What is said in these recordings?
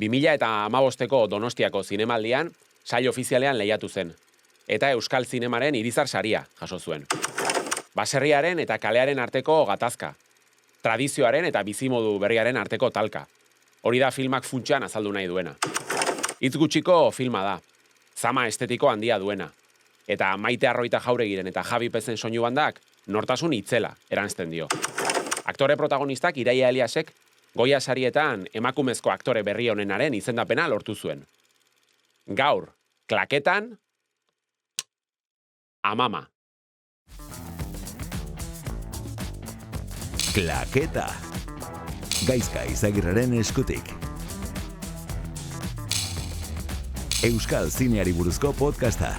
2015ko Donostiako zinemaldian, sail ofizialean lehiatu zen, eta Euskal Zinemaren Irizar saria jaso zuen. Baserriaren eta kalearen arteko gatazka, tradizioaren eta bizimodu berriaren arteko talka. Hori da filmak funtsan azaldu nahi duena. Hitz gutxiko filma da, zama estetiko handia duena, eta Maite Arroita Jauregiren eta Javi Pezen soinu bandak nortasun itzela eranzten dio. Aktore protagonistak Iraia Eliasek Goya sarietan emakumezko aktore berri honenaren izendapena lortu zuen. Gaur, klaketan, Amama. Klaketa. Gaizka Izagirreren eskutik. Euskal zineari buruzko podcasta.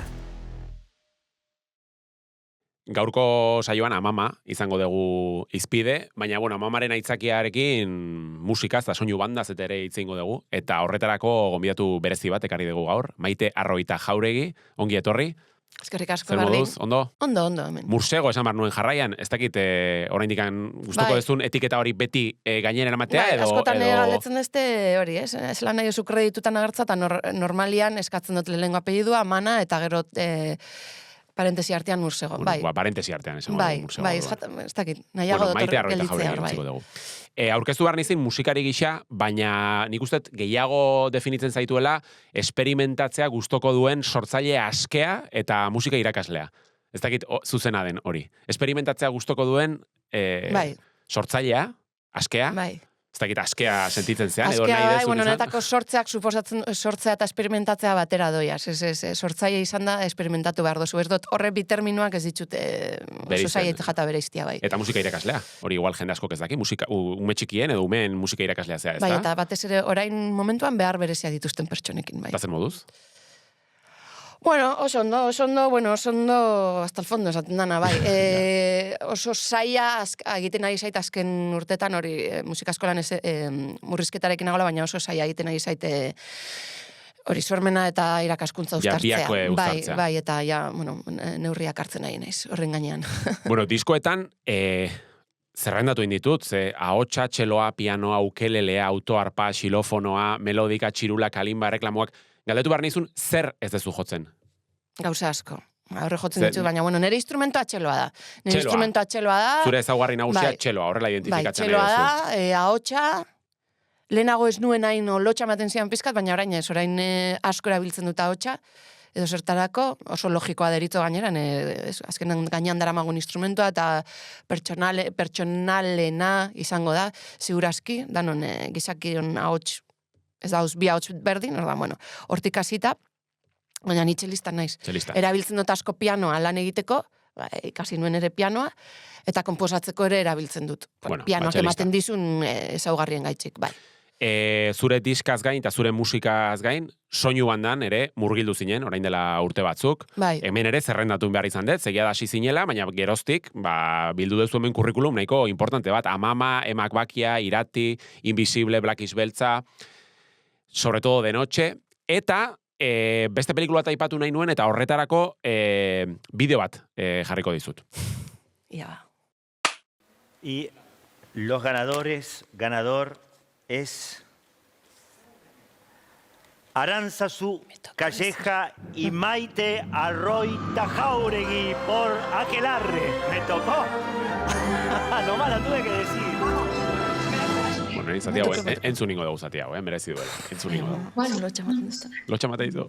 Gaurko saioan Amama izango dugu izpide, baina Amamaren aitzakiarekin musikaz eta soinu bandaz eta ere hitz egingo dugu, eta horretarako gonbidatu berezi bat ekarri dugu gaur, Maite Arroita Jauregi, ongi etorri. Eskerrik asko, Bardin. Zer moduz, ondo? Ondo, hemen. Mursego esan behar nuen jarraian, ez dakit oraindik gustuko dezun etiketa hori beti gainera eramatea, edo... Askotan galdetzen dezte hori, ez? Ez lan nahi oso kreditutan agertza, eta normalian eskatzen dut lehenengo apellidua, Amana, eta gero parentesi artean Mursego. Bai, parentesi artean esan Mursego. Bai, ez dakit, nahiago Maite Arroita gelditzea, Jauregi dugu. Aurkeztu behar nizin musikari gisa, baina nik uste gehiago definitzen zaituela esperimentatzea gustoko duen sortzaile askea eta musika irakaslea. Ez dakit zuzena den hori. Esperimentatzea gustoko duen sortzailea, askea. Bai. Ez dakit askea sentitzen zean, edo askea, nahi dezun honetako sortzeak suposatzen sortzea eta esperimentatzea batera doiaz. Sortzaile izan da, esperimentatu behar dozu. Ez dut horre bi terminoak ez ditut oso zaiet jata bere iztia bai. Eta musika irakaslea, hori igual jende askok ez daki, ume txikien edo umeen musika irakaslea zea, ez da? Bai, eta batez ere orain momentuan behar berezia dituzten pertsonekin, bai. Eta zer moduz? Oso ondo, hasta el fondo esaten dana, bai. Oso zaila egiten ari zait azken urtetan hori musikaskolan murrizketarekin agola, baina oso zaila egiten ari zait hori sormena eta irakaskuntza uztartzea. Biako uztartzea. Bai, eta neurriak hartzen nahi naiz, horren gainean. Diskoetan, zerrendatu inditut, ahotsa, txeloa, pianoa, ukelelea, autoarpa, xilofonoa, melodika, txirula, kalimba, reklamoak, galdetu behar nizun, zer ez dezu jotzen? Gauza asko. Horre jotzen ditu, baina, nire instrumentoa txeloa da. Zure ezaugarri nagusia txeloa, horrela identifikatzen nahi duzu. Bai, txeloa da, ahotsa, lehenago ez nuen hain lotxa ematen zian pizkat, baina orain asko erabiltzen dut ahotsa, edo zertarako, oso logikoa derito gaineran, azkenan gainean daramagun instrumentua, eta pertsonalena izango da, segurazki, danon gizakion ahots, ez dauz bi ahots berdin, hortik hasita, baina ni txelista naiz. Erabiltzen dut asko pianoa lan egiteko, ikasi nuen ere pianoa, eta konposatzeko ere erabiltzen dut. Pianoak ematen dizun ezaugarrien gaitzik, bai. Zure diskaz gain eta zure musikaz gain, soinu bandan ere murgildu zinen, orain dela urte batzuk. Bai. Hemen ere zerrendatu behar izan dut, segia da hasi zinela, baina geroztik, bildu duzu hemen kurrikulum nahiko importante bat, Amama, Emak Bakia, Irati, Invisible, Black Is Beltza, sobre todo de noche, eta beste pelikula eta aipatu nahi nuen, eta horretarako bideo bat jarriko dizut. Ja. Y los ganador es Arantzazu Calleja y Maite Arroita Jauregui por Aquelarre. Me tocó. Nomás la tuve que decir. Zati hau, entzun ningo dugu zati hau, merezi duela. Entzun ningo dugu. Bueno, lotxa maten duzta. Lotxa maten dizu.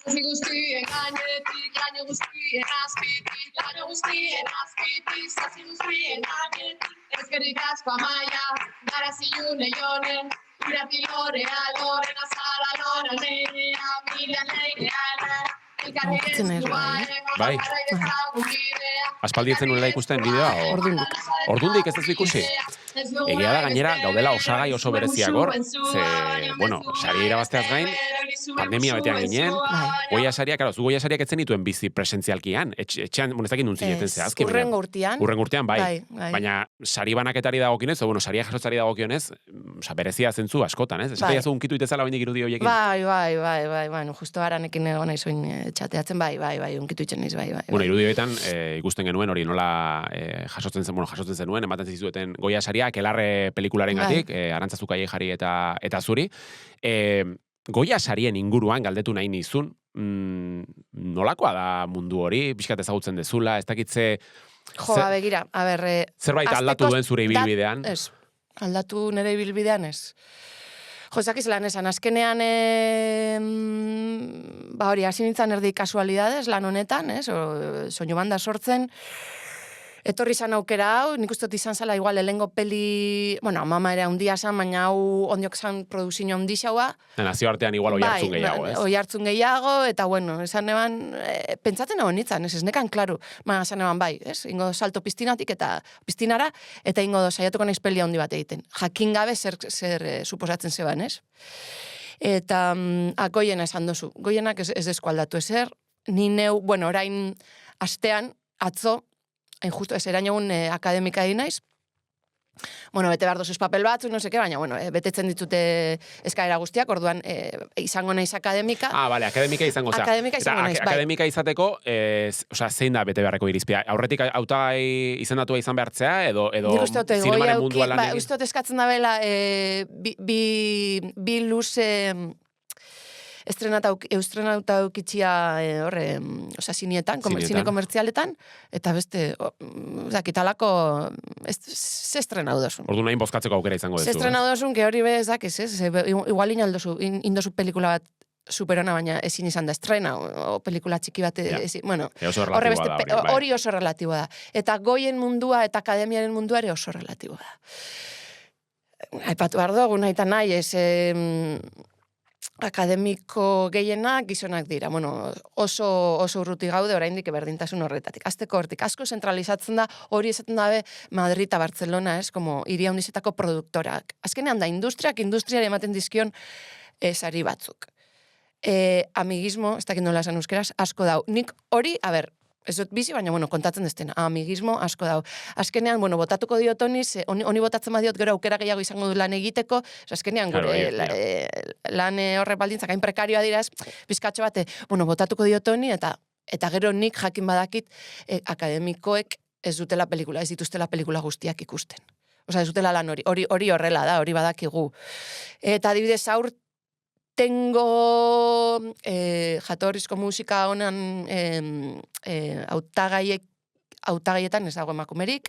Zazpi guztien gainetik, laino guztien azpitik, zazpi guztien gainetik. Ezkerrik asko Amaia, gara zilun leionen, Irati Lorea, Lorena Zara, Lora Nerea, Miriam Leirea, Bai. Aspaldietzen nuela ikusten bideoa? Ordundik ez duzu ikusi? Egia da gainera, gaudela osagai oso bereziak hor, sari irabazteaz gain, pandemia batean ginen, Goya saria, claro, zu Goya sariak etzen dituen bizi presentzialkian, etxean, ez dakit nun zineten zehazki. Urrengo urtean, bai. Baina sari banaketari dagokionez, o bueno, saria jasotzari dagokionez, berezia zentzu askotan, ez? Esate jazu unkitu itezala baina irudi horiekin. Bai, bueno, justo aranekin egon nahi zoin txateatzen, bai, unkitu itzen niz, bai. Bueno, irudi horietan ikusten genuen hori nola jasotzen zenuen, ematen zizueten Goya saria, Akelarre pelikularengatik, Arantza Zukaiejari eta zuri. Goya sarien inguruan galdetu nahi nizun, nolakoa da mundu hori, pixkat ezagutzen dezula, ez dakitze... Begira, a ber... Zerbait aldatu duen zure ibilbidean? Ez, aldatu nire ibilbidean ez. Ezakiz lan esan, azkenean, hori, hasi nintzen erdi kasualidades lan honetan, soinu banda sortzen, etorri izan aukera hau, nik uste izan zela igual lehengo peli, bueno, mama ere handia zan, baina hau ondiok zan produzio handi xaua. Nazio artean igual oi hartzun gehiago, ez? Oi hartzun gehiago, eta bueno, esan eban, pentsatzen egon nintzen, ez nekan, klaru, esan eban bai, ez? Ingo salto piztinatik eta piztinara, eta ingo saiatuko naiz peli handi bat egiten. Jakin gabe zer suposatzen zeban, ez? Eta Goiena esan dozu. Goienak ez eskualdatu ezer, ni neu, bueno, orain astean, atzo, justo ez erainogun akademika egin naiz. Bueno, bete behar dozuz papel batzuk, no seke, baina, bueno, betetzen ditute eskaera guztiak, orduan izango naiz akademika. Bale, akademika izango, akademika izango naiz, bai. Akademika izateko, zein da bete beharreko irizpia? Aurretik hautagai izendatua izan behartzea, edo zinemaren mundua lan egin? Ustot eskatzen da bela, bi luze... estrenauta eukitxia zinietan, zine komertzialetan, eta beste, italako, ze estrenau dozun. Ordu nahin bozkatzeko aukera izango dezu. Ze estrenau dozun, que hori bez, igual indozu pelikula bat superona, baina ezin izan da estrena, o pelikula txiki bat, bueno, hori oso relatiboa da. Eta Goien mundua eta akademiaren mundua ere oso relatiboa da. Aipatu behar dugu, nahi eta nahi, akademiko gehienak gizonak dira. Bueno, oso urruti gaude oraindik berdintasun horretatik. Azteko hortik, asko zentralizatzen da, hori esaten dabe Madrid eta Barcelona, como hiri handizetako produktorak. Azkenean da, industriari ematen dizkion sari batzuk. Amigismo, ez dakit nola esan euskeraz, asko dau. Nik hori, ez dut bizi, baina, bueno, kontatzen dezten, amigismo asko dau. Azkenean, bueno, botatuko diot honi botatzen badiot gero aukera gehiago izango du lan egiteko, azkenean, lan horre baldintzak hain prekarioa dira ez, bizkatxo bate, bueno, botatuko diot honi, eta gero nik jakin badakit akademikoek ez dutela pelikula, ez dituztela pelikula guztiak ikusten. Osa, ez dutela lan hori horrela da, hori badakigu. Eta adibidez, tengo jatorrizko musika honan hautagaietan ez dago emakumerik.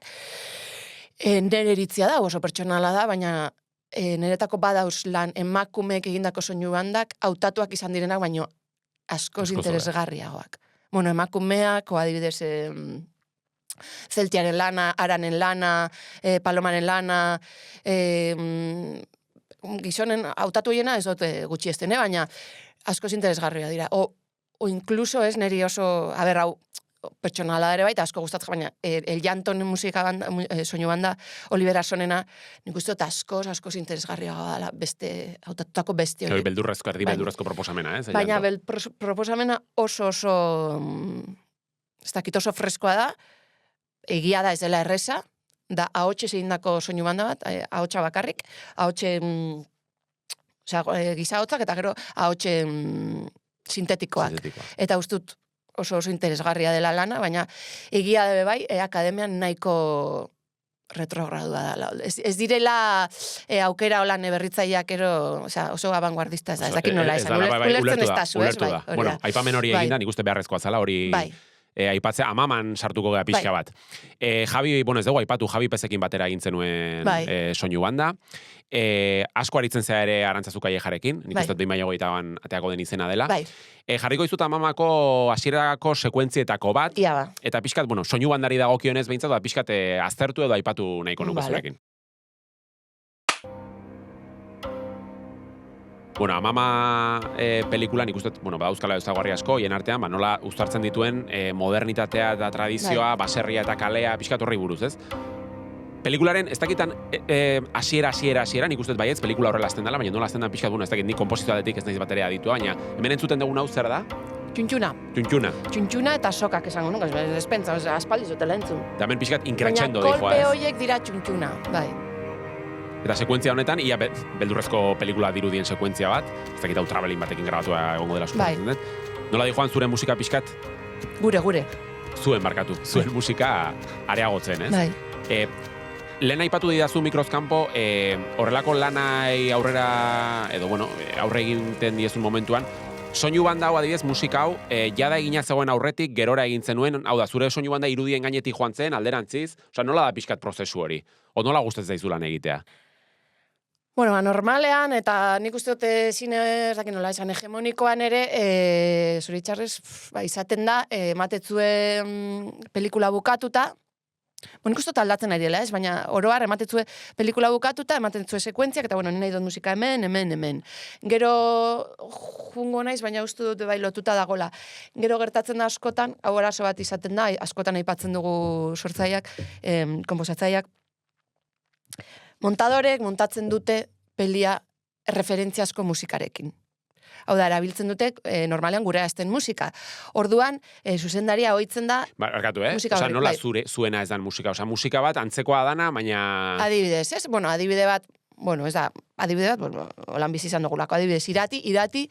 Nere iritzia da, oso pertsonala da, baina niretako badauz lan emakumeek egindako soinu bandak hautatuak izan direnak, baina askoz interesgarriagoak. Bueno, emakumeak, adibidez... Zeltiaren lana, Aranen lana, Palomaren lana, gizonen hautatu hiena ez dut gutxi estene, baina askoz interesgarria dira. O incluso ez niri oso, hau, pertsonala ere baita, asko gustatzen, baina El Llanton musika banda, soinu banda, Olivera Sonena, nik uste dut askoz interesgarria dela beste, hautatutako beste hori. Beldurrezko proposamena, ez? Baina proposamena oso, ez dakit oso freskoa da, egia da ez dela erreza, da ahotxe egindako soinu banda bat, ahotxa bakarrik, ahotxe, gizahotzak eta gero ahotxe sintetikoak. Eta ustut oso interesgarria dela lana, baina egia dabe bai, akademian nahiko retrogradua da. Ez direla aukera holan berritzaileak oso abanguardista ez da, ez dakit nola esan. Ulertzen ez tazu, ez? Bueno, aipamen hori eginda, nik uste beharrezkoa zala, hori... aipatzea, amaman sartuko gara pixka bat. Javi, bueno, ez dugu aipatu, Javi Pezekin batera egintzen nuen soinu banda. Asko aritzen zea ere Arantza Zukaijejarekin, nik uste behin baiago egitaban ateako den izena dela. Jarriko izut amamako hasierako sekuentzietako bat, eta pixkat, bueno, soinu bandari dagokionez behintzat, pixkat aztertu edo aipatu nahiko nuke zurekin. Bueno, Amama pelikulan ikustet, bueno, badauzkala ezaguarri asko, hien artean, nola uztartzen dituen modernitatea eta tradizioa, baserria eta kalea, pixkat horri buruz, ez? Pelikularen, ez dakitan, hasiera, nik uste baietz, pelikula horrela azten dela, baina nola azten da pixkat, ez dakit, nik komposizioatetik ez naiz baterea aditua, baina hemen entzuten dugun hau zer da? Txuntxuna. Txuntxuna eta sokak esango nuke, despentza, aspaldi zutela entzun. Eta hemen pixkat inkretxendo dijoa, baina kolpe horiek dira txuntxuna, bai. Eta sekuentzia honetan, ia beldurrezko pelikula dirudien sekuentzia bat, ez dakit hau travelin batekin grabatua egongo dela suposatzen dut. Nola dijoan zure musika pixkat? Gure. Zuen musika areagotzen, ez? Bai. Lehen aipatu didazu mikrozkampo, horrelako lanai aurrera, aurre egiten diezun momentuan, soinu banda hau adibidez, musika hau, jada egina zegoen aurretik, gerora egin zenuen, hau da, zure soinu banda irudien gainetik joan zen, alderantziz, nola da pixkat prozesu hori? O nola gustatzen zaizu lan egitea? Bueno, normalean, eta nik uste dute zine, ez dakit nola esan, hegemonikoan ere, zoritxarrez, izaten da, ematetzue pelikula bukatuta, nik uste dut aldatzen ari dela, ez? Baina oroar ematetzue pelikula bukatuta, ematetzue sekuentziak, eta ni nahi dut musika hemen. Gero jungo naiz, baina uste dut bai lotuta dagola. Gero gertatzen da askotan, hau arazo bat izaten da, askotan aipatzen dugu sortzaileak, konposatzaileak, montadorek montatzen dute pelia referentziazko musikarekin. Hau da, erabiltzen dute, normalean gurea ezten musika. Orduan, zuzendaria ohitzen da musika horrek. Nola zuena ez dan musika? Musika bat antzekoa dana, baina... Adibidez, ez? Adibide bat, ez da, adibide bat, holan bizi izan dugulako, adibidez, irati,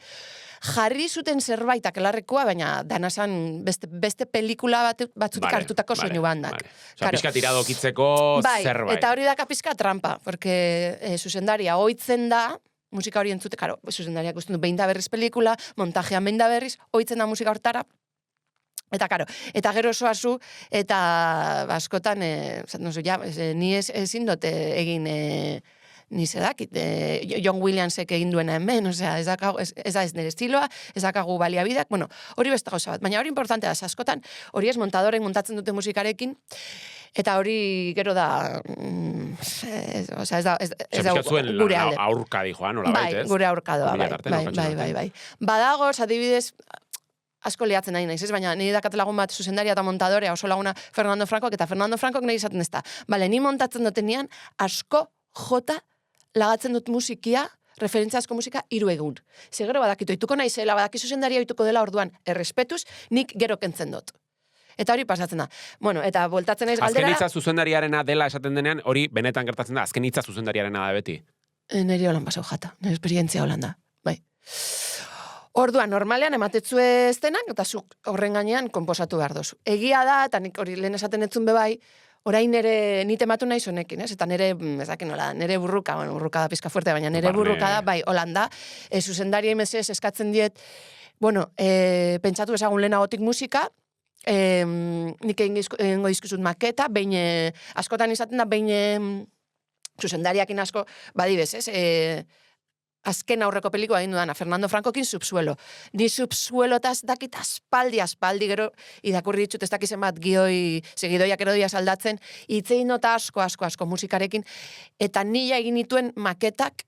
jarri zuten zerbait akelarrekoa, baina danazan beste pelikula batzutik hartutako soinu bandak. Pizka tiradokitzeko zerbait. Eta hori daka pizka trampa, porque zuzendaria ohitzen da, musika hori entzute, karo, zuzendariak usten du behin da berriz pelikula, montajean behin da berriz, ohitzen da musika hortara, eta karo, eta gero zoazu, eta askotan, ni ezin dut egin, ni zedakit, John Williamsek egin duena hemen, ez da ez nire estiloa, ez dakagu baliabideak, hori beste gauza bat, baina hori importantea da, askotan, hori ez montadoren montatzen dute musikarekin, eta hori gero da, ez da gure alde. Aurka dijoa, nola baita, ez? Bai, gure aurka doa, bai. Badagoz, adibidez, asko liatzen nahi naiz, ez? Baina nire dakatelagun bat zuzendaria eta montadorea oso laguna Fernando Francok, eta Fernando Francok nahi izaten ez da. Bale, ni montatzen dutenean, asko jota lagatzen dut musikia, referentziazko musika 3 egun. Gero badakitu, oituko naizela, badaki zuzendaria oituko dela orduan, errespetuz, nik gero kentzen dut. Eta hori pasatzen da. Eta voltatzen naiz galdera... Azken hitza zuzendariarena dela esaten denean, hori benetan gertatzen da, azken hitza zuzendariarena da beti. Neri holan pasau jata, nire esperientzia holan da, bai. Orduan, normalean ematetzue estenak, eta zuk horren gainean konposatu behar dozu. Egia da, eta nik hori lehen esaten etzun bebai, orain ni tematu nahi zonekin, ez? Eta nire burruka, burruka da pizka fuerte, baina nire burruka da, bai, holanda, zuzendari emezez eskatzen diet, pentsatu ezagun lehenagotik musika, nik egingo dizkizut maketa, behin, askotan izaten da, behin zuzendariakin asko, badibez, ez? Azken aurreko pelikua egin dudana, Fernando Francokin Subsuelo. Ni Subsuelotaz dakit aspaldi, gero irakurri ditut ez dakizen bat gidoiak erodia saldatzen, itzein nota asko musikarekin, eta nila egin dituen maketak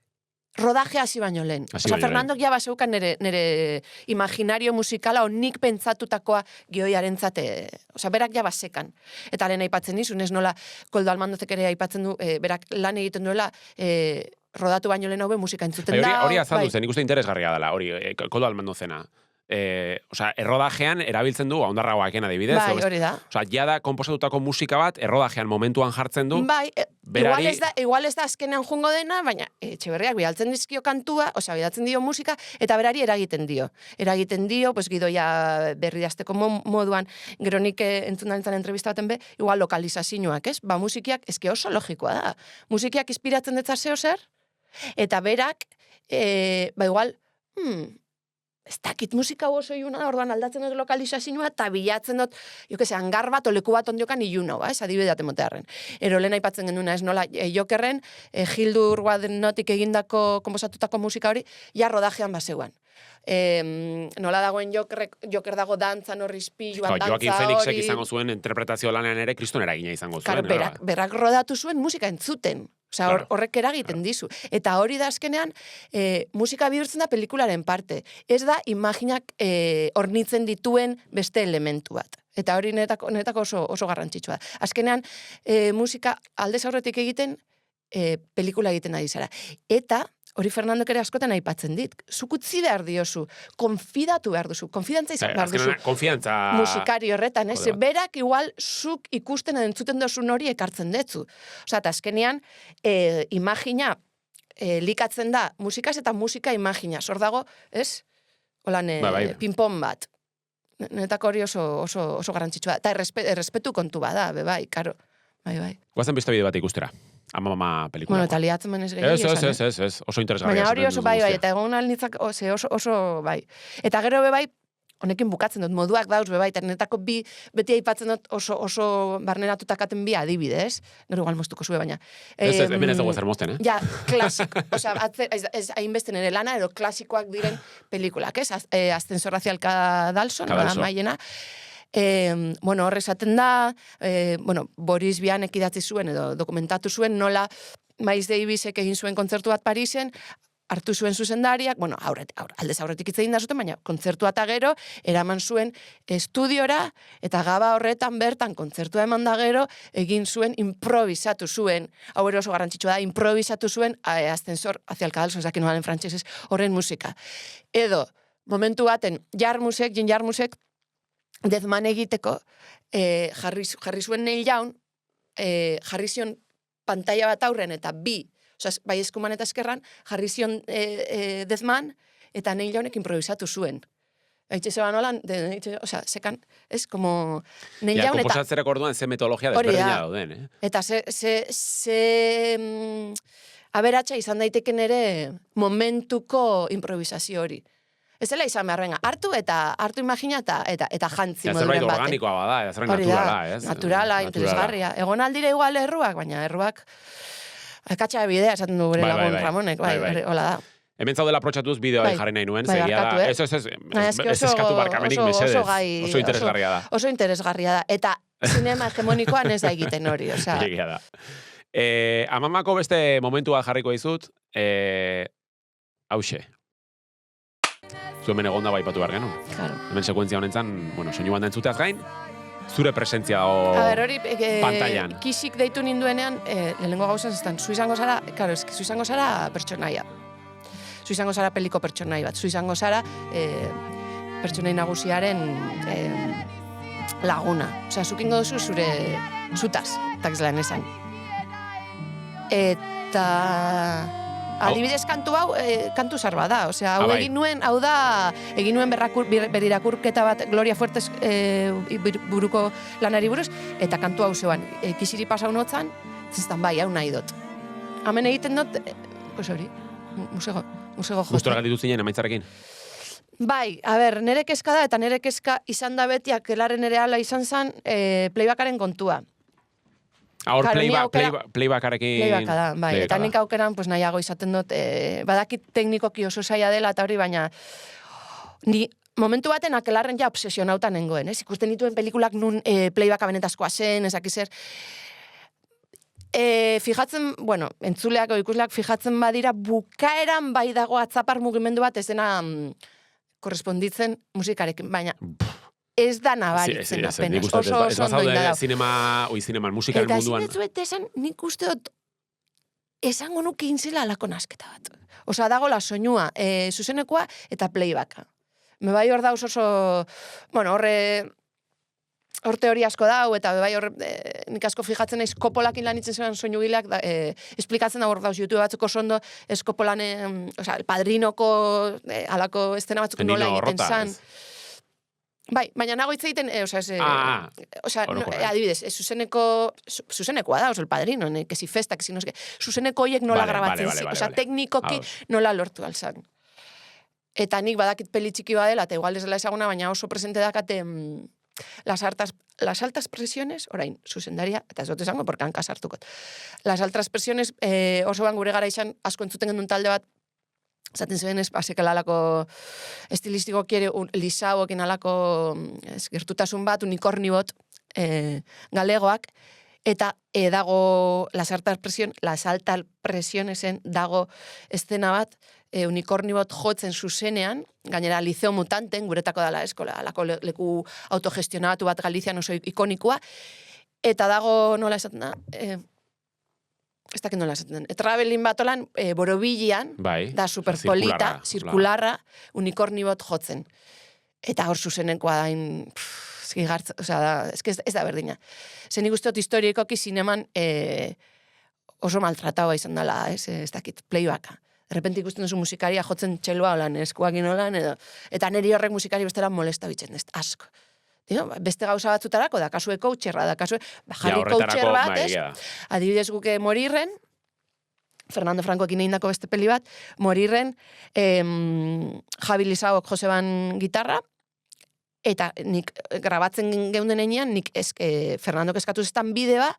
rodaje hasi baino lehen. Fernandok ja baseukan nire imaginario musikala nik pentsatutakoa gioiaren zate, berak ja basekan. Eta lehen aipatzen nizun, ez nola Koldo Almandozek ere aipatzen du, berak lan egiten duela, rodatu baino lehen hau musika entzuten da. Hori azaldu zen, ikuste interesgarria dela, hori, Koldo Almandozena. Errodajean erabiltzen du, ondarragoaken adibidez. Bai, hori da. Jada komposatutako musika bat, errodajean momentuan jartzen du. Bai, igual ez da azkenean jungo dena, baina Etxeberriak bidaltzen dizkio kantua, bidaltzen dio musika, eta berari eragiten dio. Eragiten dio, gidoia berri dazteko moduan, gero nik entzun dantzan entrevista baten igual lokalizazioak, ez? Musikiak, eski oso logikoa da. Musikiak inspiratzen detza zeo zer, eta berak, igual, ez dakit musika oso iluna, orduan aldatzen dut lokalizazioa, eta bilatzen dut, hangar bat, oleku bat ondiokan iluna, adibidea temotearen. Ero lehen aipatzen genduena, ez nola, Jokerren, Hildur Wadenotik egindako komposatutako musika hori, ja rodajean baseuan. Nola dagoen Joker dago dantzan horri ispiluan, dantza hori... Joaquin Phoenixek izango zuen interpretazio lanean ere kriston eragina izango zuen. Berak rodatu zuen musika entzuten. Horrek eragiten dizu. Eta hori da azkenean, musika bihurtzen da pelikularen parte. Ez da imaginak hornitzen dituen beste elementu bat. Eta hori netako oso garrantzitsua da. Azkenean, musika aldez aurretik egiten, pelikula egiten ari zara. Eta, hori Fernandok ere askotan aipatzen dit, zuk utzi behar diozu, konfidatu behar duzu, konfidantza izan behar duzu. Konfiantza... Musikari horretan, berak igual zuk ikusten edo entzuten dozun hori ekartzen detzu. Eta azkenean, imagina, likatzen da musikaz eta musika imagina. Zor dago, ez? Holan, pinpon bat. Netako hori oso garrantzitsua. Eta errespetu kontu bada, bai, karo. Bai. Guazen beste bide bat ikustera. Ama pelikula. Bueno, eta liatzen menez gehiago. Ez. Oso interesgarria. Baina hori oso bai, eta egon alnitzak oso bai. Eta gero bai, honekin bukatzen dut, moduak dauz bai, eta netako beti aipatzen dut oso barneratutakaten bi adibidez. Gero igual moztuko zue, baina. Hemen ez dugu zer mozten, Ja, klasiko. Osea, ez hainbesten ere lana, edo klasikoak diren pelikulak, ez? Ascensor hacia el Cadalso, maiena. Hor esaten da, Boris Vianek idatzi zuen edo dokumentatu zuen nola Miles Davisek egin zuen kontzertu bat Parisen, hartu zuen zuzendariak, aldez aurretik hitz egin da zuten, baina kontzertua eta gero, eraman zuen estudiora, eta gaba horretan bertan kontzertua eman da gero, egin zuen, improvisatu zuen, hau ere oso garrantzitsua da, improvisatu zuen Ascensor hacia el Cadalso, ezakin nolan frantsesez, horren musika. Edo, momentu baten, Jean Jarmusek, Deathman egiteko, jarri zuen Neil Young, jarri zion pantalla bat aurren eta bai eskuman eta eskerran, jarri zion Deathman, eta Neil Youngek improvisatu zuen. Eitxe zeban holan, sekan, ez, como Neil Young eta... Komposatzerek orduan ze metodologia desberdina dauden, Eta aberatsa izan daiteken ere momentuko improvisazio hori. Ez dela izan behar, hartu imagina eta jantzi moduren zerbait baten. organikoa bada, zerbait naturala, ez? Naturala, interesgarria. Egon aldire igual erruak, baina erruak akatsa bidea esaten du gure lagun Ramonek, hola da. Hemen zaudela aprotxatuz bideoa jarri nahi nuen, segia da. Ez eskatu barkamenik mesedez. Oso interesgarria da. Oso interesgarria da. Eta zinema hegemonikoan ez da egiten hori, osea. Egia da. Amamako beste momentua jarriko dizut, hauxe. Zuen egonda baipatu behar genuen. Claro. Hemen sekuentzia honentzan, soinu banda entzuteaz gain, zure presentzia dago pantailan. Kisik deitu ninduenean, lehenengo gauzan zestan, zu izango zara pertsonaia. Zu izango zara peliko pertsonai bat. Zu izango zara pertsonai nagusiaren laguna. Osea, zukingo duzu zure zutaz, tak zelan esan. Eta... Adibidez kantu hau, kantu zarba da. Osea, hau egin nuen berrirakurketa bat Gloria Fuertes buruko lanari buruz, eta kantu hau zeuan. Kisiri pasau notzan, zestan bai, hau nahi dut. Hemen egiten dut, pues hori, musego jote. Gustora galditu zinen, emaitzarekin? Bai, nere kezka da, eta nere kezka izan da beti, akelaren ere ala izan zen, playbackaren kontua. Hor playbackarekin... Playbacka da, bai. Eta nik aukeran nahiago izaten dut, badakit teknikoki oso zaila dela, eta hori, baina ni momentu baten akelarren ja obsesionauta nengoen, ez? Ikusten dituen pelikulak nun playbacka benetazkoa zen, ezakizer. Fijatzen, entzuleak o ikusleak fijatzen badira, bukaeran bai dago atzapar mugimendu bat ez dena korresponditzen musikarekin, baina... Ez da nabaritzen apenas. Oso ondo indadau. Zineman, musikaren munduan. Eta ez esan, nik uste dut, esango nuke inzela alako nasketa bat. Osa, dago la soinua, zuzenekoa eta playbacka. Me bai hor dauz oso, hor teoria asko dau, eta bai hor, nik asko fijatzen naiz, Coppolakin lanitzen zelan soinu gileak, esplikatzen da hor dauz, YouTube batzuk oso ondo, ez Coppolan, el padrinoko, alako estena batzuk nola egiten zan. Bai, baina nago hitz egiten, adibidez, zuzenekoa da, el padrino, que si festa, que si no es que, zuzeneko hoiek nola grabatzen zi, teknikoki nola lortu alzan. Eta nik badakit peli txiki badela, eta igual ez dela ezaguna, baina oso presente dakate las altas presiones, orain, zuzendaria, eta ez dut esango, porque hanka sartukot. Las altas presiones, oso ban gure gara izan, asko entzuten gendun talde bat, zaten zuen ez, pasekala alako estilistiko kiere, lisauokin alako gertutasun bat, unikorni bot, galegoak, eta dago las altas presionesen dago estena bat, unikorni bot jotzen zuzenean, gainera Liceo Mutanten, guretako dela eskola, alako leku autogestionatu bat Galizian oso ikonikoa, eta dago nola esaten da, ez dakit nola esaten den, travelin bat olan, borobilian, da superpolita, zirkularra, unikorni bot jotzen. Eta hor zuzenekoa dain, zigartza, ez da berdina. Zen ikustot historikoki zineman oso maltrataua izan dela, ez dakit, playbacka. De repente ikusten duzu musikaria jotzen txelua olan, eskuakin olan, eta niri horrek musikari bestela molesta bitzen, ez asko. Beste gauza batzutarako, da kasue coacherra, da kasue, jarri coacher bat, adibidez guke Morirren, Fernando Francoekin egindako beste peli bat, Morirren, Javi Lizaok Joseban gitarra, eta nik grabatzen geunden enean, nik Fernandok eskatu zestan bidea,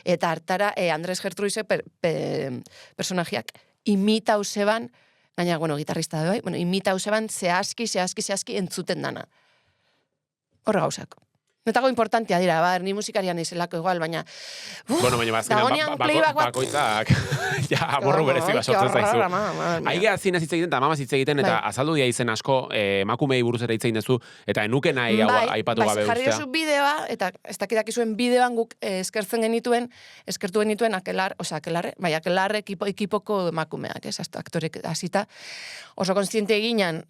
eta hartara Andres Gertruise personajiak imitau zeban, gaina, gitarrista da, imitau zeban zehazki entzuten dana. Horre gauzak. Netago importantia dira, ni musikarian izelako igual, baina... baina bazkenean bakoitzak aborru berezi basotzen zaizu. Aigea zinez hitz egiten, eta mamaz hitz egiten, eta azaldu dia izen asko, emakumei buruz ere hitz egin dezu, eta enuke nahi aipatu gabe ustea. Jarri duzu bideoa, eta ez dakidak izuen bideoan guk eskertu genituen akelarre ekipoko emakumeak, aktorek hasita. Oso konstiente eginan,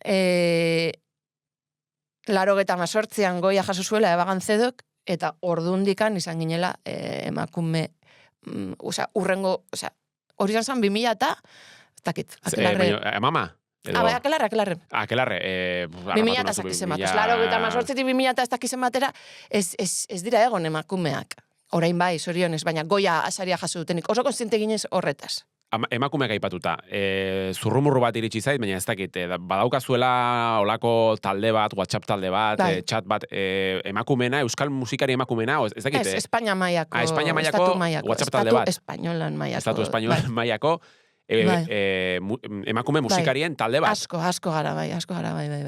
88an Goya jaso zuela Ebagan Zedok, eta ordundikan izan ginela emakume, urrengo, hori izan zen 2000 eta, ez dakit, akelarre. Mama? Bai, akelarre. Akelarre. 2000 eta zakizen bat. 88etik 2000 eta ez dakizen batera, ez dira egon emakumeak. Orain bai, zorionez, baina Goya asaria jaso dutenik. Oso konstiente ginez horretaz. Emakumeak aipatuta, zurrumurru bat iritsi zait, baina ez dakit, badaukazuela olako talde bat, WhatsApp talde bat, chat bat, emakumena, euskal musikari emakumena, ez dakit? Ez, Espainia maiako, Estatu maiako, WhatsApp talde bat. Estatu espainolan maiako. Estatu espainolan maiako, emakume musikarien talde bat. Asko gara bai.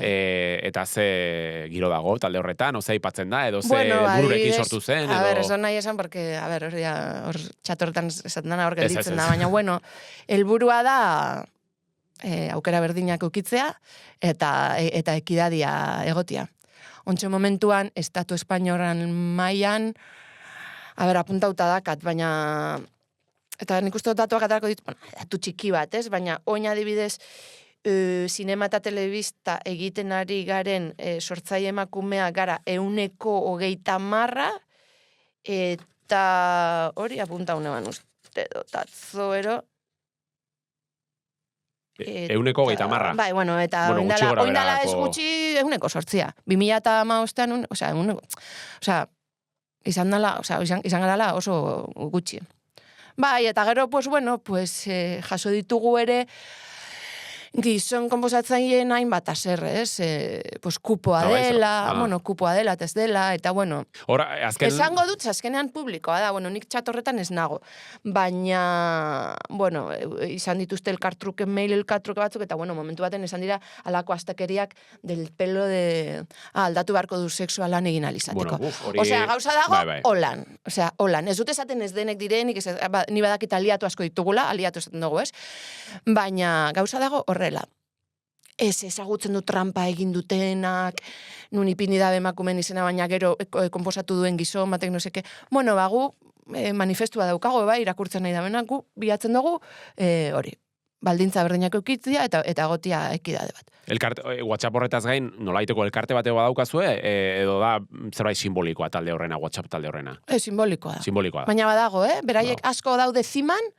Eta ze giro dago talde horretan, oze aipatzen da, edo ze bururekin sortu zen, edo... A ber, eso nahi esan, porque, hor txatorretan esaten dana hor gelditzen da, baina, bueno, helburua da aukera berdinak ukitzea, eta ekidadia egotia. Ontxe momentuan, Estatu espainoran mailan, apuntauta dakat, baina... Eta nik uste datuak atarako dit, datu txiki bat, ez? Baina, oin adibidez, sinema eta telebista egiten ari garen sortzaile emakumea gara 130, eta hori apunta uneban uste dotatzoero. 130. Bai, bueno, eta oindala ez gutxi 108. 2015ean, izan garala oso gutxi. Bai, eta gero, jaso ditugu ere, gizon konposatzaileen hainbat aserre, kupoa dela, kupoa dela, ez dela, eta bueno, esango dut, azkenean publikoa da, nik txatorretan ez nago, baina, izan dituzte mail elkartruke batzuk, eta momentu baten esan dira, alako astakeriak del pelo de, aldatu beharko du sexualan egin alizateko. Osea, gauza dago, holan, ez dut esaten ez denek direnik, ni badakit aliatu asko ditugula, aliatu esaten dugu, ez? Baina, gauza dago, horrela. Ez ezagutzen du trampa egin dutenak, nun ipini dabe emakumen izena, baina gero konposatu duen gizon, batek no seke. Bagu, manifestua daukago, irakurtzen nahi dabenak, gu, bilatzen dugu, hori, baldintza berdinak eukitzia, eta gotia ekidade bat. WhatsApp horretaz gain, nolaiteko elkarte bateo badaukazue, edo da zerbait simbolikoa talde horrena, WhatsApp talde horrena? Simbolikoa da. Baina badago, beraiek asko daude ziman,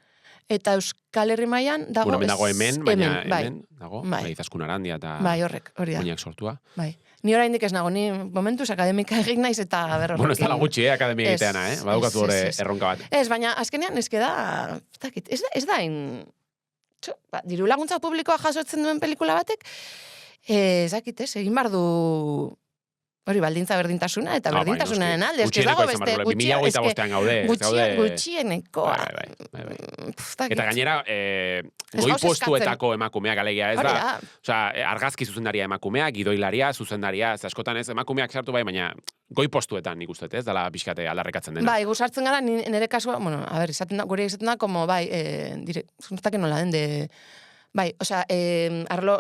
eta Euskal Herri mailan dago... dago hemen, baina hemen dago, Izaskun Arandia eta... Bai, horrek, hori da. Muñak sortua. Bai. Ni oraindik ez nago, ni momentuz akademika egin naiz eta berro. Ez dala gutxi, akademia egiteana, Badukatu hori erronka bat. Ez, baina azkenean ez da diru laguntza publikoa jasotzen duen pelikula batek, egin bar du... Hori, baldintza berdintasuna, eta berdintasunaren alde. Gutxieneko izan barruela, 2025 gaude. Gutxieneko. Eta gainera, goi postuetako emakumeak alegia, ez da? Osea, argazki zuzendaria emakumeak, gidoilaria, zuzendaria, askotan ez, emakumeak sartu bai, baina goi postuetan nik uste, ez? Dala pixkate aldarrekatzen dena. Bai, guzartzen gara, nire kasua, gure izaten da, como, bai, zuntatak nola den, Bai, arlo,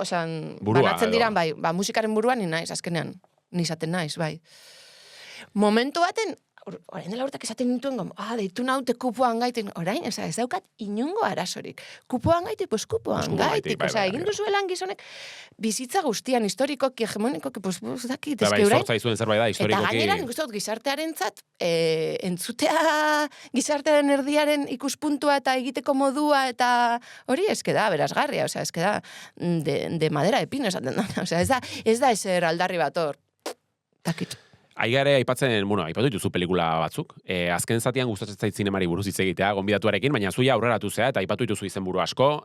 Burua, banatzen edo. diran, bai, musikaren buruan ni naiz, azkenean, ni izaten naiz, bai. Momentu baten, orain dela urtak esaten nintuen, deitu naute kupoan gaitik, orain, ez daukat inungo arazorik. Kupoan gaitik, pues kupoan gaitik, egin duzuelan gizonek, bizitza guztian, historikoki, hegemonikoki, pues dakit, Eta ez bai, orain. sortza izuen zerbait da, Eta historikoki. gainera, nik uste dut, gizartearentzat, entzutea gizartearen erdiaren ikuspuntua eta egiteko modua, eta hori eske da, berazgarria, eske da, de madera de pino esaten da, ez da ezer aldarri bat hor, dakit. Aigare aipatzen, aipatu dituzu pelikula batzuk. Azken zatian gustatzen zait zinemari buruz hitz egitea gonbidatuarekin, baina zuia aurreratu zea eta aipatu dituzu izenburu asko.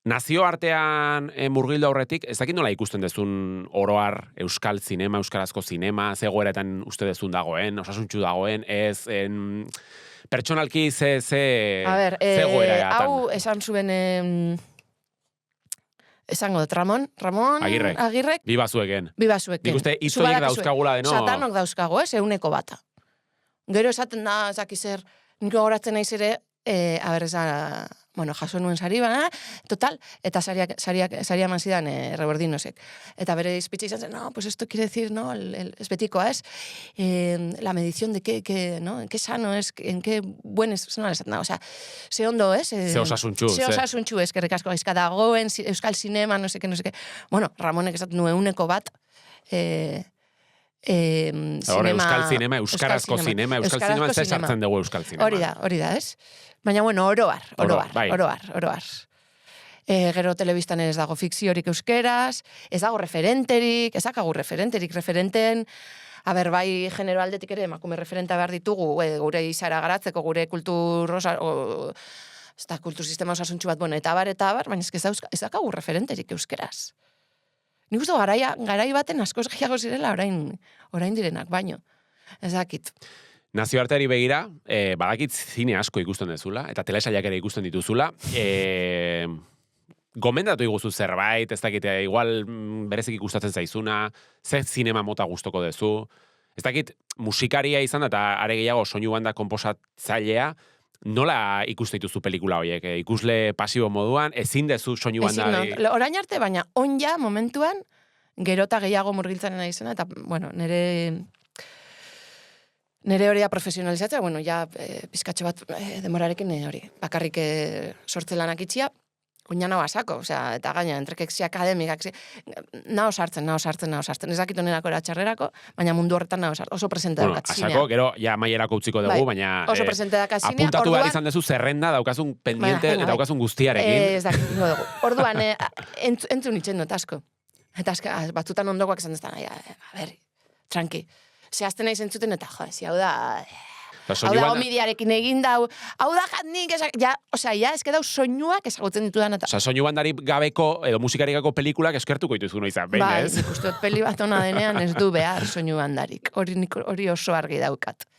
Nazioartean murgildu aurretik, ez dakit nola ikusten dezun oroar euskal zinema, euskarazko zinema, zegoeretan uste dezun dagoen, osasuntxu dagoen, ez pertsonalki ze zegoera eratan. Hau esan zuen... Esango dut, Ramon Agirrek. Biba zueken. Nik uste historiek dauzkagula deno. Satanok dauzkago, 100%. Gero esaten da, zaki zer, nik gogoratzen naiz ere, jaso nuen sari bana, total, eta saria eman zidan Rebordinosek. Eta bere izpitza izan zen, no, pues esto quiere decir, no, es betikoa, es, la medición de qué sano es, en qué buen es, no, ze ondo, es. Ze osasuntxu. Ze osasuntxu, es, que rekasko gaizka dagoen, euskal cinema, no sé qué. Bueno, Ramonek esaten nuen 100%, euskal zinema, euskarazko zinema, euskal zinema, ez sartzen dugu euskal zinema. Hori da, ez? Baina, oroar. Gero telebistan ez dago fikziorik euskeraz, ez dago referenterik, referenten, bai genero aldetik ere, emakume referenta behar ditugu, gure izara garatzeko, gure kultur sistema osasuntxu bat, eta bar, baina ez dakagu referenterik euskeraz. Nik uste garai baten askoz gehiago zirela orain direnak, baino. Ez dakit. Nazioarteari begira, badakit zine asko ikusten dezula, eta telesailak ere ikusten dituzula. Gomendatu iguzu zerbait, ez dakit, igual berezik ikustatzen zaizuna, ze zinema mota gustoko dezu. Ez dakit, musikaria izan da, eta are gehiago soinu banda konposatzailea, nola ikusten dituzu pelikula horiek? Ikusle pasibo moduan, ezin dezu soinu banda... Orain arte, baina onja momentuan, gerota gehiago murgiltzaren izena, eta, nire hori da profesionalizatzea, pizkatxo bat demorarekin hori, bakarrik sortzelanak itxia, oina nago asako, eta gaina, entrekexi akademikak, nago sartzen, ez dakit onerako eratxarrerako, baina mundu horretan nago sartzen, oso presente daukat zinea. Asako, gero, ja maierako utziko dugu, baina oso presente daukat zinea, apuntatu behar izan dezu zerrenda, daukazun pendiente, eta daukazun guztiarekin. Ez dakit, ingo dugu. Orduan, entzun itxen dut, asko. Eta batzutan ondokoak esan deztan, tranqui. Zehazten nahi zentzuten, eta hau da... Hau da omidiarekin egin da, hau da jatnik, eske dau soinuak ezagutzen ditudan. Soinu bandari gabeko, edo musikarikako pelikulak eskertuko dituzu izan, behin ez? Bai, nik uste dut peli bat ona denean ez du behar soinu bandarik. Hori oso argi daukat.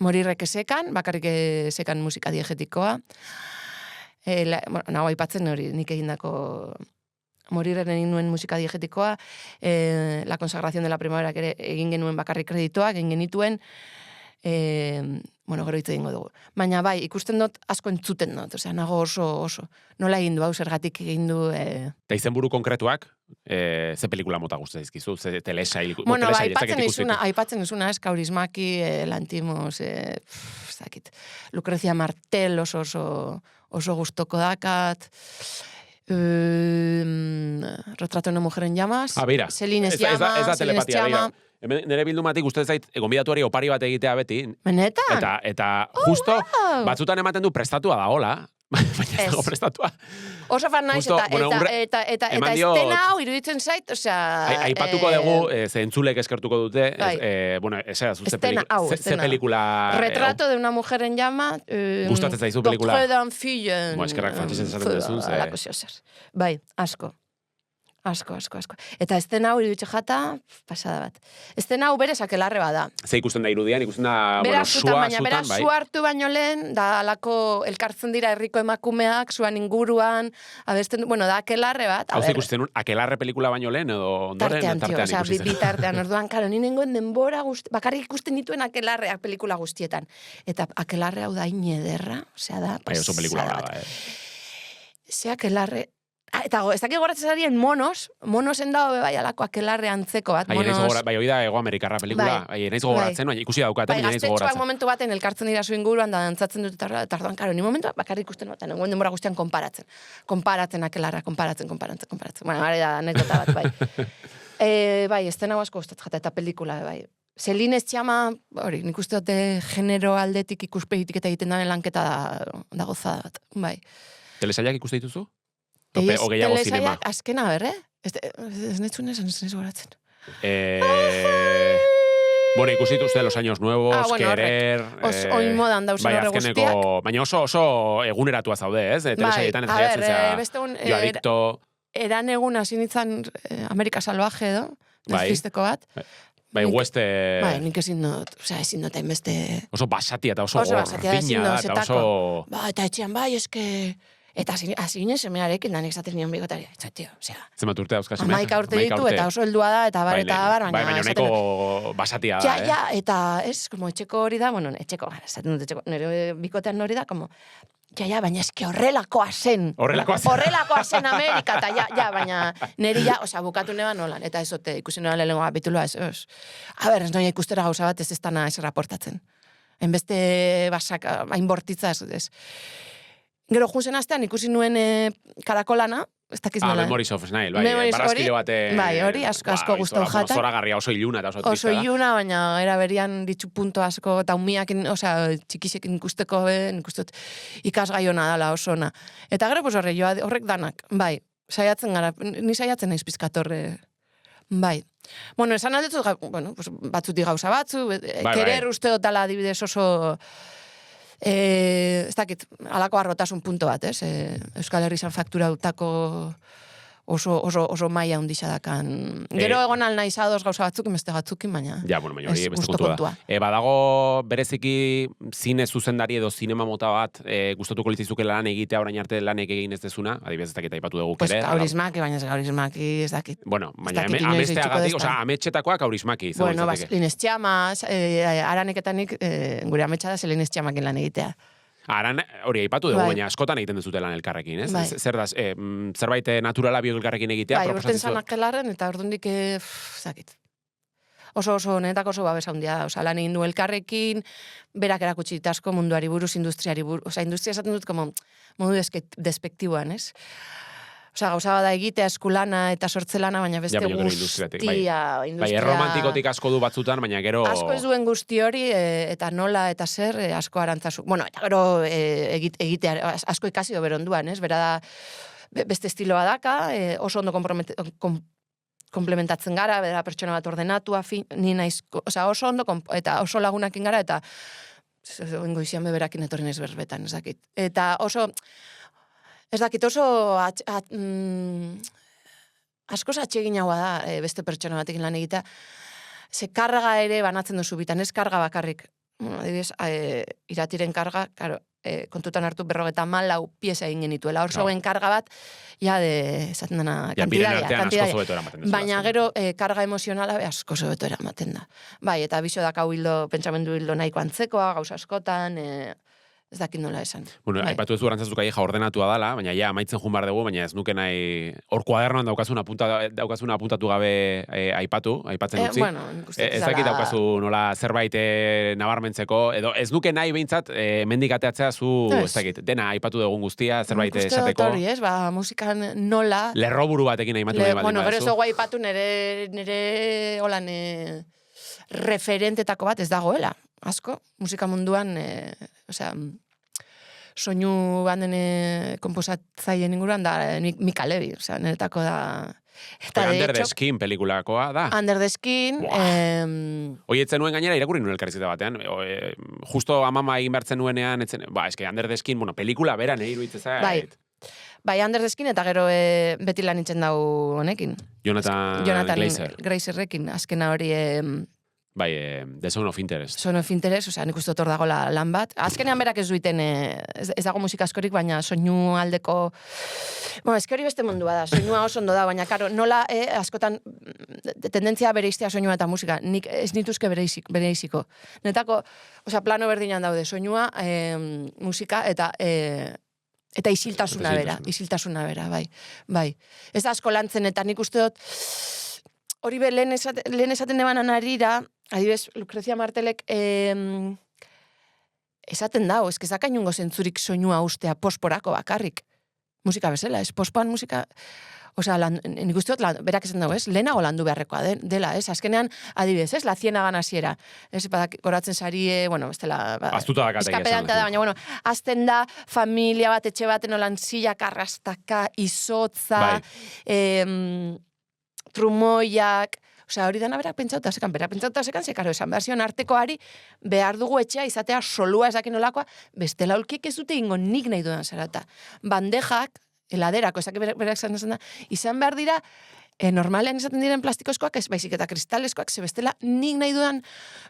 Morirrek esekan, bakarrik esekan musika diegetikoa. Nago aipatzen hori, nik egindako... Morirren egin nuen musika diegetikoa, La consagración de la primavera egin genuen bakarrik kreditoak, egin genituen, gero hitz egingo dugu. Baina bai, ikusten dut, asko entzuten dut, nago oso. Nola egin du, hau zergatik egin du... Eta izenburu konkretuak, ze pelikula mota guztu zaizkizu, ze telesail... Aipatzen izuna, Kaurismaki, Lantimos, Lucrecia Martel oso gustoko dakat... Retrato de una mujer en llamas. Bera. Selines llamas. Ez da telepatia, bera. Nere bildumatik uste zait, gonbidatuari opari bat egitea beti. Benetan? Eta justo, batzutan ematen du prestatua da, hola. Baina ez dago prestatua. Oso fan naiz, eta estena hau iruditzen zait, aipatuko dugu, ze entzulek eskertuko dute, ze pelikula... Retrato de una mujer en llama... Gustatzen zaizu pelikula... Doctor d'Anfillen... Eskerrak frantzisen esaten dezun, Bai, asko. Eta estena hau iruditzen jata, pasada bat. Estena hau berez akelarre bada. Ze ikusten da irudian, ikusten da, sua zutan, bai. Su hartu baino lehen, da alako elkartzen dira herriko emakumeak, zuan inguruan, abesten, da akelarre bat. Hau ikusten un, akelarre pelikula baino lehen, edo ondoren, tartean ikusten. Bitartean, orduan, karo, ni nengoen denbora bakarrik ikusten dituen akelarreak pelikula guztietan. Eta akelarre hau da inederra, da, bai, oso pelikula da, Akelarre, eta ez dakik goratzen zarien monosen dago bai alako Akelarre antzeko bat, Bai, hori da Ego Amerikarra pelikula, naiz gogoratzen, baina ikusi daukat, baina naiz gogoratzen. Gaztetxoak momentu baten elkartzen dira zu inguruan, da dantzatzen dut, eta orduan, karo, ni momentu bakarrik ikusten bat, nengoen denbora guztian konparatzen Akelarra, konparatzen. Bueno, hori da anekdota bat, bai. Bai, estena asko gustatzen jata, eta pelikula, bai. Celine Sciamma, hori, nik uste dute genero aldetik ikuspegitik eta egiten daren lanketa da gozada bat, bai. Telesailak ikuste dituzu? O gehiago zinema? Azkena, berre? Ez netzun ez goratzen. Bueno, ikusi dituzte Los Años Nuevos, Querer... Oin modan dauzen horre guztiak. Baina oso eguneratua zaude, ez? Telesaietan ez jaiatzen zea... Joadikto... Eran egun hasi nintzen Amerika Salvaje edo, Netflixteko bat. Bai, weste... Bai, nik ezin dut hainbeste... Oso basatia eta oso gorpina da, eta oso... Ba, eta etxean bai, eske... Eta hasi ginen semearekin, da nik zaten nion bigotari. Tio, osea... Zenbat urte dauzka semeak? 11 urte ditu, eta oso heldua da, eta bar, baina nahiko basatia da, Ja, eta ez, como etxeko hori da, bueno, etxeko, nire bikotean hori da, como... Ja, baina eski horrelakoa zen. Horrelakoa zen Amerika, eta baina niri osea, bukatu neban nolan, eta ez ote, ikusi neban lehenengo kapitulua, ez. A ber, ez noia ikustera gauza bat, ez dana ez raportatzen. Enbeste basak, hain bortitza, ez. Gero junzen astean ikusi nuen Karakolana, ez dakiz nola. Memories of Snail, bai, barrazkile bate... Bai, hori, asko guztau jata. Zoragarria, oso iluna eta oso trista da. Oso iluna, baina era berian ditzu punto asko, eta umiakin, osea, txikisekin ikusteko, nik ustut ikasgaiona dala oso ona. Eta gero, pues horrek danak, bai, saiatzen gara, ni saiatzen naiz pizkatorre, bai. Bueno, esan aldetu, bueno, pues, batzutik gauza batzu, Querer uste dotala adibidez oso... ez dakit, alako arrotasun punto bat, ez? Euskal Herrizan faktura dutako oso maia hundisa dakan. Gero egon alnaiz ados gauza batzuk, beste batzukin, baina... Ja, bueno, baina hori beste kontua da. Badago bereziki zine zuzendari edo zinema mota bat, gustatuko litzizuke lan egitea orain arte lanek egin ez dezuna, adibidez ez dakit aipatu dugu Querer. Pues Kaurismaki, baina ez Kaurismaki, ez dakit. Bueno, baina amesteagatik, osea, ametxetakoak Kaurismaki. Bueno, Celine Sciamma, araneketanik, gure ametxa da Celine Sciammakin lan egitea. Aran, hori aipatu dugu, baina askotan egiten dezute lan elkarrekin, ez? Zer da, zerbait naturala bio elkarrekin egitea? Bai, urten zan Akelarren, eta ordundik, zakit. Oso honetako oso babesa handia da, lan egin du elkarrekin, berak erakutsi asko munduari buruz, industriari buruz, industria esaten dut, como, modu despektiboan, ez? Gauza bada egitea eskulana eta sortzelana, baina beste guztia industria. Bai, erromantikotik asko du batzutan, baina gero... Asko ez duen guzti hori, eta nola eta zer, asko arantzazu. Bueno, eta gero egitea, asko ikasi do beronduan, ez? Bera da, beste estiloa daka, oso ondo komplementatzen gara, bera pertsona bat ordenatua, ni naiz, oso ondo, eta oso lagunakin gara, eta goizian beberakin etorren ez berbetan, ez dakit. Eta oso... Ez dakit oso askoz atseginagoa da beste pertsona batekin lan egitea. Ze karga ere banatzen duzu bitan, ez karga bakarrik. Adibidez, iratiren karga, claro, kontutan hartu 54 pieza egin genituela. Hor zoen karga bat, ja de, esaten dena, kantidadia. Baina gero, karga emozionala asko zobeto eramaten da. Bai, eta biso dakau hildo, pentsamendu hildo nahiko antzekoa, gauza askotan, ez dakit nola esan. Bueno, aipatu ez du arantzazuka ja ordenatua dala, baina ja amaitzen jun bar dugu, baina ez nuke nahi hor kuadernoan daukazuna apuntatu gabe aipatzen utzi. Bueno, ez dakit daukazu nola zerbait nabarmentzeko, edo ez nuke nahi behintzat mendik ateatzea zu, ez dakit, dena aipatu dugun guztia, zerbait esateko. Hori, ez, musikan nola... Lerroburu batekin aimatu nahi baldin badezu. Bueno, gero ez dugu aipatu nire holan referentetako bat ez dagoela. Asko, musika munduan, soinu banden komposatzaien inguruan da Mika Levi, niretako da... Under the Skin pelikulakoa da. Under the Skin... Oietzen nuen gainera irakurri nuen elkarrizketa batean, justo amama egin bertzen nuenean, eske Under the Skin, pelikula beran iruditzen zait. Bai, Under the Skin, eta gero beti lan itzen dau honekin. Jonathan Glazerrekin, azkena hori... Bai, The Zone of Interest. Zone of Interest, nik uste otor dago lan bat. Azkenean berak ez duiten, ez dago musika askorik, baina soinu aldeko... Bueno, ez hori beste mundua da, soinua oso ondo da, baina karo, nola askotan tendentzia bereiztea soinua eta musika, nik ez nituzke bereiziko. Netako, plano berdinan daude, soinua, musika eta Eta isiltasuna bera, bai. Ez da asko lantzen, eta nik uste dut, hori be, lehen esaten ebanan arira, adibes, Lucrecia Martelek, esaten dau, ez kezak ainungo zentzurik soinua ustea posporako bakarrik. Musika bezala, ez pospoan musika... Osea, nik uste dut, berak esan dago, ez? Lehenago landu beharrekoa dela, ez? Azkenean, adibidez, ez? La Cienagan hasiera. Ez, goratzen sarie, bueno, ez dela... Aztuta dakatek esan. Baina, bueno, azten da, familia bat, etxe baten olan zilak, arrastaka, izotza, trumoiak... Osea, hori dana berak pentsauta zekan, zekaro, esan behar zion artekoari, behar dugu etxea izatea solua esakin olakoa, bestela ulkiek ez dute ingo nik nahi dudan zarata. Bandejak, heladerako, ezak berak zan da, izan behar dira, normalean izaten diren plastikozkoak, ez baizik eta kristalezkoak, ze bestela nik nahi dudan,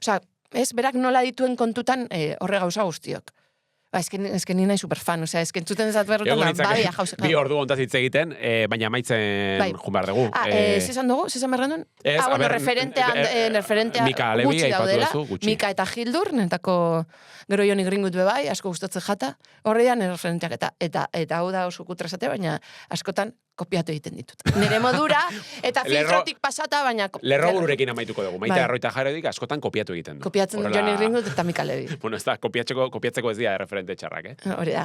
osea, ez berak nola dituen kontutan horre gauza guztiok. Ba, ezken ni nahi superfan, osea, ezken txuten ezat berrotan da, bai, jauzek. Bi ordu ontaz hitz egiten, baina maitzen jun behar dugu. Zezan dugu, zezan behar duen? Bueno, referentea Mika Alevi, gutxi daudela, gutxi. Mika eta Hildur, nentako gero Joni Gringut bebai, asko gustatzen jata, horrean referenteak eta hau da oso kutra esate, baina askotan kopiatu egiten ditut. Nere modura, eta filtrotik pasata, baina... Lerrobururekin amaituko dugu. Maite Arroita Jaredik askotan kopiatu egiten du. Kopiatzen Joni Gringut eta Mika Alevi. Bueno, ez da, kopiatzeko ez dira referente txarrak, Hori da.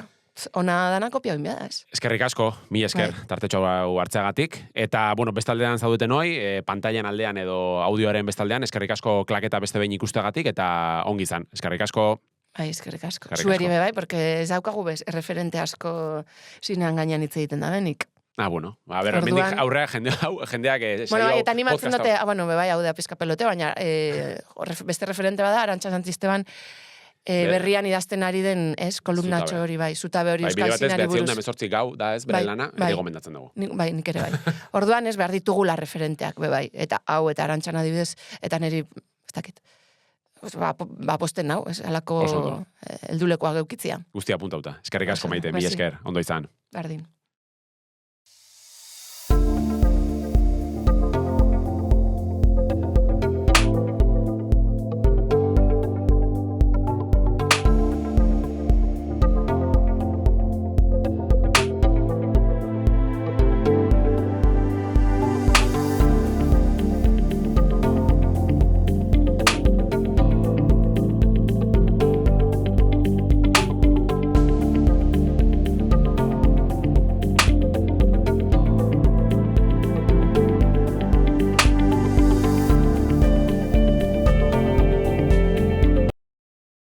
Ona dana kopia egin behar, ez? Eskerrik asko, mi esker, tartetxo hau hartzeagatik. Eta, bueno, bestaldean zaudeten hoi, pantailan aldean edo audioaren bestaldean, eskerrik asko klaketa beste behin ikusteagatik, eta ongi izan. Eskerrik asko. Bai, eskerrik asko. Zueri bai, porque ez daukagu bez, referente asko zinean gainean hitz egiten da benik. Bueno, a ber, mendik aurrea jendeak bueno, eta animatzen dute, bai, hau da pizka pelote, baina beste referente bada, Arantxa Santisteban berrian idazten ari den, ez, kolumnatxo hori, bai, zutabe hori euskal zinari buruz. Bide batez, 8 gau, da ez, bere lana, ere gomendatzen dugu. Bai, nik ere bai. Orduan ez, behar ditugula referenteak, bai, eta hau, eta Arantxan adibidez, eta niri, ez dakit, ba posten nau, ez, alako heldulekoa geukitzia. Guztia puntauta. Eskerrik asko Maite, mi esker, ondo izan. Berdin.